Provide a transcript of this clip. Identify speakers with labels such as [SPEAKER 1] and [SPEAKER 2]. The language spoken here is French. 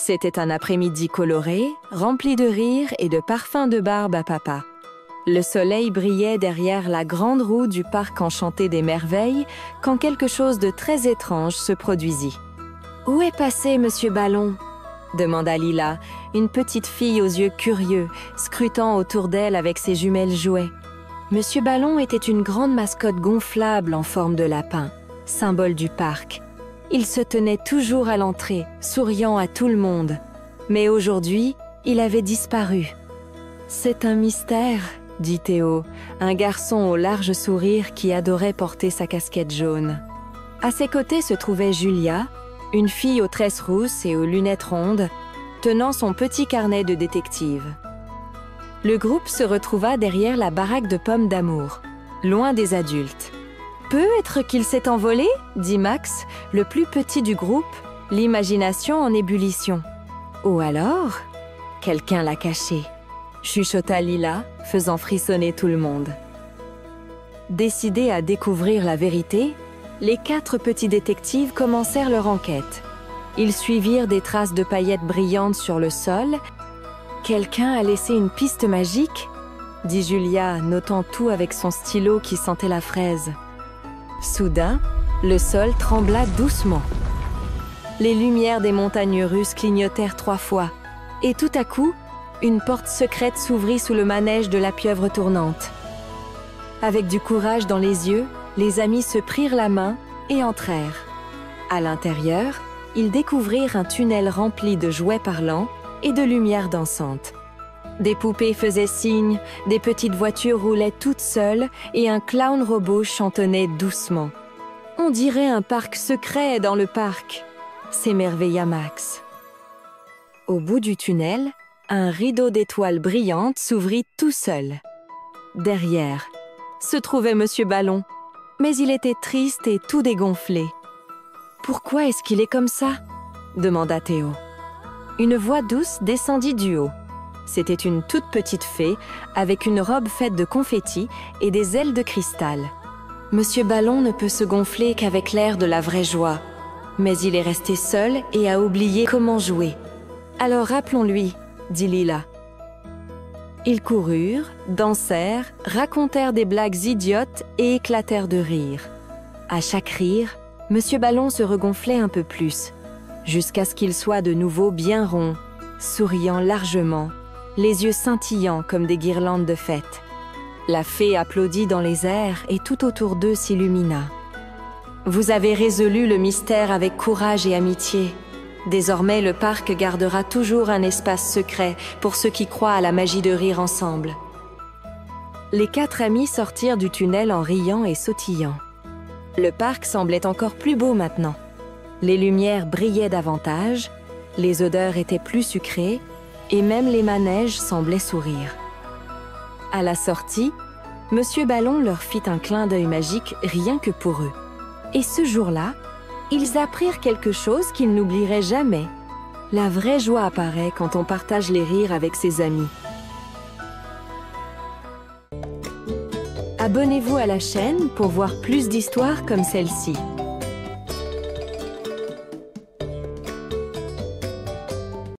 [SPEAKER 1] C'était un après-midi coloré, rempli de rires et de parfums de barbe à papa. Le soleil brillait derrière la grande roue du parc enchanté des merveilles quand quelque chose de très étrange se produisit. « Où est passé Monsieur Ballon ?» demanda Lila, une petite fille aux yeux curieux, scrutant autour d'elle avec ses jumelles jouets. Monsieur Ballon était une grande mascotte gonflable en forme de lapin, symbole du parc. Il se tenait toujours à l'entrée, souriant à tout le monde. Mais aujourd'hui, il avait disparu. « C'est un mystère », dit Théo, un garçon au large sourire qui adorait porter sa casquette jaune. À ses côtés se trouvait Julia, une fille aux tresses rousses et aux lunettes rondes, tenant son petit carnet de détective. Le groupe se retrouva derrière la baraque de pommes d'amour, loin des adultes. « Peut-être qu'il s'est envolé ?» dit Max, le plus petit du groupe, l'imagination en ébullition. « Ou alors, quelqu'un l'a caché ?» chuchota Lila, faisant frissonner tout le monde. Décidés à découvrir la vérité, les 4 petits détectives commencèrent leur enquête. Ils suivirent des traces de paillettes brillantes sur le sol. « Quelqu'un a laissé une piste magique ?» dit Julia, notant tout avec son stylo qui sentait la fraise. Soudain, le sol trembla doucement. Les lumières des montagnes russes clignotèrent 3 fois, et tout à coup, une porte secrète s'ouvrit sous le manège de la pieuvre tournante. Avec du courage dans les yeux, les amis se prirent la main et entrèrent. À l'intérieur, ils découvrirent un tunnel rempli de jouets parlants et de lumières dansantes. Des poupées faisaient signe, des petites voitures roulaient toutes seules et un clown robot chantonnait doucement. « On dirait un parc secret dans le parc !» s'émerveilla Max. Au bout du tunnel, un rideau d'étoiles brillantes s'ouvrit tout seul. Derrière se trouvait Monsieur Ballon, mais il était triste et tout dégonflé. « Pourquoi est-ce qu'il est comme ça ?» demanda Théo. Une voix douce descendit du haut. C'était une toute petite fée avec une robe faite de confettis et des ailes de cristal. Monsieur Ballon ne peut se gonfler qu'avec l'air de la vraie joie. Mais il est resté seul et a oublié comment jouer. Alors rappelons-lui, dit Lila. Ils coururent, dansèrent, racontèrent des blagues idiotes et éclatèrent de rire. À chaque rire, Monsieur Ballon se regonflait un peu plus, jusqu'à ce qu'il soit de nouveau bien rond, souriant largement, les yeux scintillants comme des guirlandes de fête. La fée applaudit dans les airs et tout autour d'eux s'illumina. « Vous avez résolu le mystère avec courage et amitié. Désormais, le parc gardera toujours un espace secret pour ceux qui croient à la magie de rire ensemble. » Les 4 amis sortirent du tunnel en riant et sautillant. Le parc semblait encore plus beau maintenant. Les lumières brillaient davantage, les odeurs étaient plus sucrées, et même les manèges semblaient sourire. À la sortie, Monsieur Ballon leur fit un clin d'œil magique rien que pour eux. Et ce jour-là, ils apprirent quelque chose qu'ils n'oublieraient jamais. La vraie joie apparaît quand on partage les rires avec ses amis. Abonnez-vous à la chaîne pour voir plus d'histoires comme celle-ci.